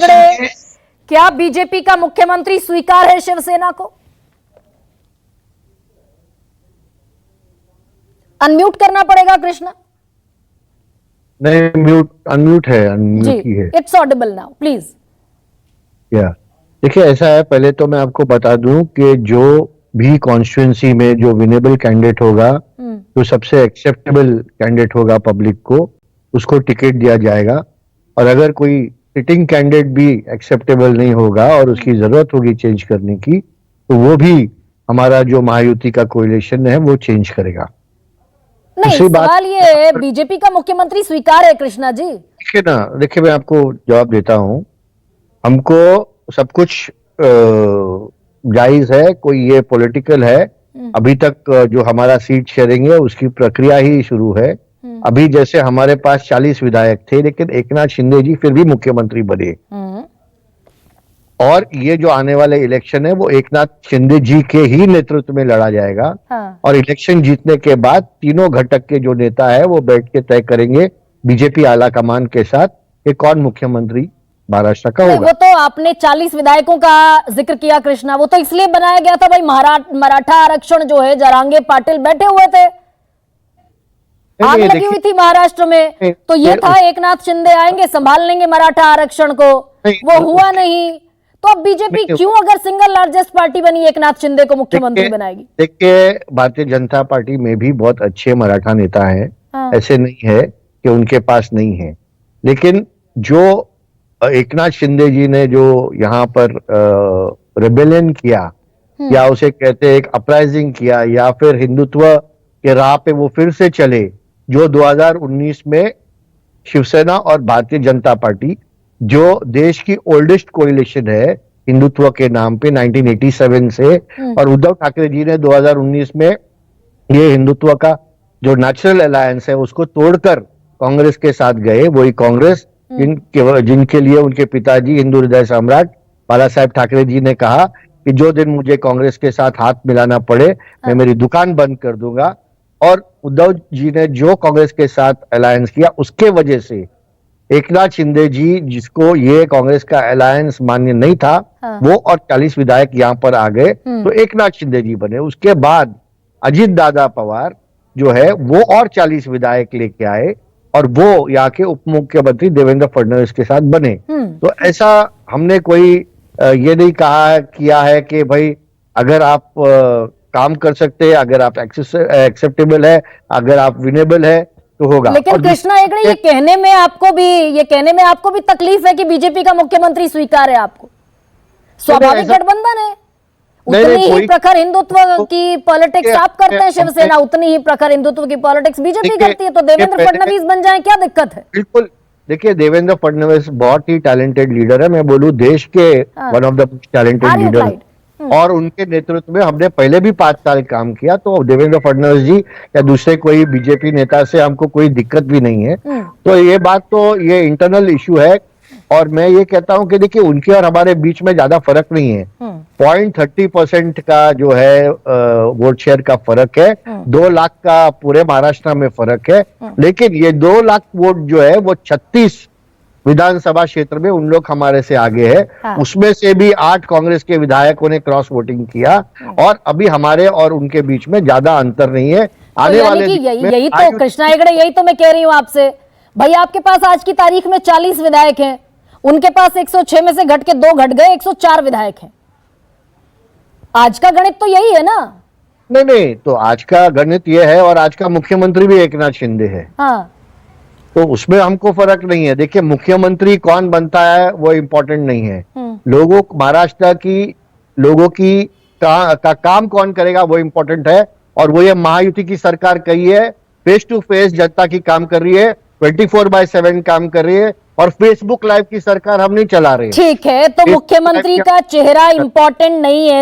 हेगड़े, क्या बीजेपी का मुख्यमंत्री स्वीकार है शिवसेना को? अनम्यूट करना पड़ेगा कृष्णा। नहीं, अनम्यूट है, जी, अनम्यूट ही है। It's Audible now, please. या देखिए, ऐसा है, पहले तो मैं आपको बता दूं कि जो भी कॉन्स्टिट्यूंसी में जो विनेबल कैंडिडेट होगा, जो सबसे एक्सेप्टेबल कैंडिडेट होगा पब्लिक को, उसको टिकट दिया जाएगा। और अगर कोई सिटिंग कैंडिडेट भी एक्सेप्टेबल नहीं होगा और उसकी जरूरत होगी चेंज करने की, तो वो भी हमारा जो महायुति का कोalition है वो चेंज करेगा। नहीं, सवाल ये है, बीजेपी का मुख्यमंत्री स्वीकार है कृष्णा जी? देखिए ना, देखिए मैं आपको जवाब देता हूं। हमको सब कुछ जायज है, कोई ये पॉलिटिकल है। अभी तक जो हमारा सीट शेयरिंग है उसकी प्रक्रिया ही शुरू है। अभी जैसे हमारे पास 40 विधायक थे, लेकिन एकनाथ शिंदे जी फिर भी मुख्यमंत्री बने। और ये जो आने वाले इलेक्शन है वो एकनाथ शिंदे जी के ही नेतृत्व में लड़ा जाएगा। और इलेक्शन जीतने के बाद तीनों घटक के जो नेता है वो बैठ के तय करेंगे बीजेपी आला कमान के साथ कि कौन मुख्यमंत्री महाराष्ट्र का होगा। वो तो आपने 40 विधायकों का जिक्र किया कृष्णा, वो तो इसलिए बनाया गया था भाई, मराठा आरक्षण जो है, जरांगे पाटिल बैठे हुए थे, आग लगी हुई थी महाराष्ट्र में, तो ये था एकनाथ शिंदे आएंगे संभाल लेंगे मराठा आरक्षण को, वो हुआ नहीं। तो अब बीजेपी क्यों, अगर सिंगल लार्जेस्ट पार्टी बनी, एकनाथ शिंदे को मुख्यमंत्री बनाएगी? देखिए, भारतीय जनता पार्टी में भी बहुत अच्छे मराठा नेता हैं। ऐसे नहीं है कि उनके पास नहीं है, लेकिन जो एकनाथ शिंदे जी ने जो यहाँ पर रेबेलियन किया, या उसे कहते हैं एक अपराइजिंग किया, या फिर हिंदुत्व के राह पे वो फिर से चले, जो 2019 में शिवसेना और भारतीय जनता पार्टी, जो देश की ओल्डेस्ट कोalition है हिंदुत्व के नाम पे 1987 से, और उद्धव ठाकरे जी ने 2019 में ये हिंदुत्व का जो नेचुरल अलायंस है उसको तोड़कर कांग्रेस के साथ गए। वही कांग्रेस जिनके लिए उनके पिताजी हिंदू हृदय सम्राट बाला साहेब ठाकरे जी ने कहा कि जो दिन मुझे कांग्रेस के साथ हाथ मिलाना पड़े मैं मेरी दुकान बंद कर दूंगा। और उद्धव जी ने जो कांग्रेस के साथ अलायंस किया, उसके वजह से एकनाथ शिंदे जी, जिसको ये कांग्रेस का अलायंस मान्य नहीं था, वो और 40 विधायक यहाँ पर आ गए, तो एकनाथ शिंदे जी बने। उसके बाद अजीत दादा पवार जो है वो और 40 विधायक लेके आए और वो यहाँ के उप मुख्यमंत्री देवेंद्र फडणवीस के साथ बने। तो ऐसा हमने कोई ये नहीं कहा किया है कि भाई अगर आप काम कर सकते हैं, अगर आप एक्सेप्टेबल है, अगर आप विनेबल है तो होगा। लेकिन कृष्णा हेगड़े, ये कहने में आपको भी तकलीफ है कि बीजेपी का मुख्यमंत्री स्वीकार है आपको? स्वाभाविक गठबंधन है, उतनी ही प्रखर हिंदुत्व की पॉलिटिक्स आप करते हैं शिवसेना, उतनी ही प्रखर हिंदुत्व की पॉलिटिक्स बीजेपी करती है, तो देवेंद्र फडणवीस बन जाए, क्या दिक्कत है? बिल्कुल, देखिए देवेंद्र फडणवीस बहुत ही टैलेंटेड लीडर है, मैं बोलूं देश के one of the talented leader, और उनके नेतृत्व में हमने पहले भी 5 साल काम किया। तो देवेंद्र फडणवीस जी या दूसरे कोई बीजेपी नेता से हमको कोई दिक्कत भी नहीं है। तो ये बात तो ये इंटरनल इशू है, और मैं ये कहता हूं कि देखिए उनके और हमारे बीच में ज्यादा फर्क नहीं है। 0.30% का जो है वोट शेयर का फर्क है, 2 लाख का पूरे महाराष्ट्र में फर्क है। लेकिन ये 2 लाख वोट जो है वो 36 विधानसभा क्षेत्र में उन लोग हमारे से आगे है। उसमें से भी 8 कांग्रेस के विधायकों ने क्रॉस वोटिंग किया, और अभी हमारे और उनके बीच में ज्यादा अंतर नहीं है। आने वाले यही तो कृष्णा हेगड़े, यही तो मैं कह रही हूं आपसे, भाई आपके पास आज की तारीख में 40 विधायक हैं, उनके पास 106 में से घट के 2 घट गए, 104 विधायक हैं। आज का गणित तो यही है ना? नहीं, तो आज का गणित ये है, और आज का मुख्यमंत्री भी एकनाथ शिंदे है। तो उसमें हमको फर्क नहीं है। देखिए, मुख्यमंत्री कौन बनता है वो इम्पोर्टेंट नहीं है, लोगों महाराष्ट्र की लोगों की का काम कौन करेगा वो इम्पोर्टेंट है। और वो ये महायुति की सरकार कही है, फेस टू फेस जनता की काम कर रही है, 24/7 काम कर रही है, और फेसबुक लाइव की सरकार हम नहीं चला रहे। ठीक है, तो मुख्यमंत्री का चेहरा इंपॉर्टेंट नहीं है,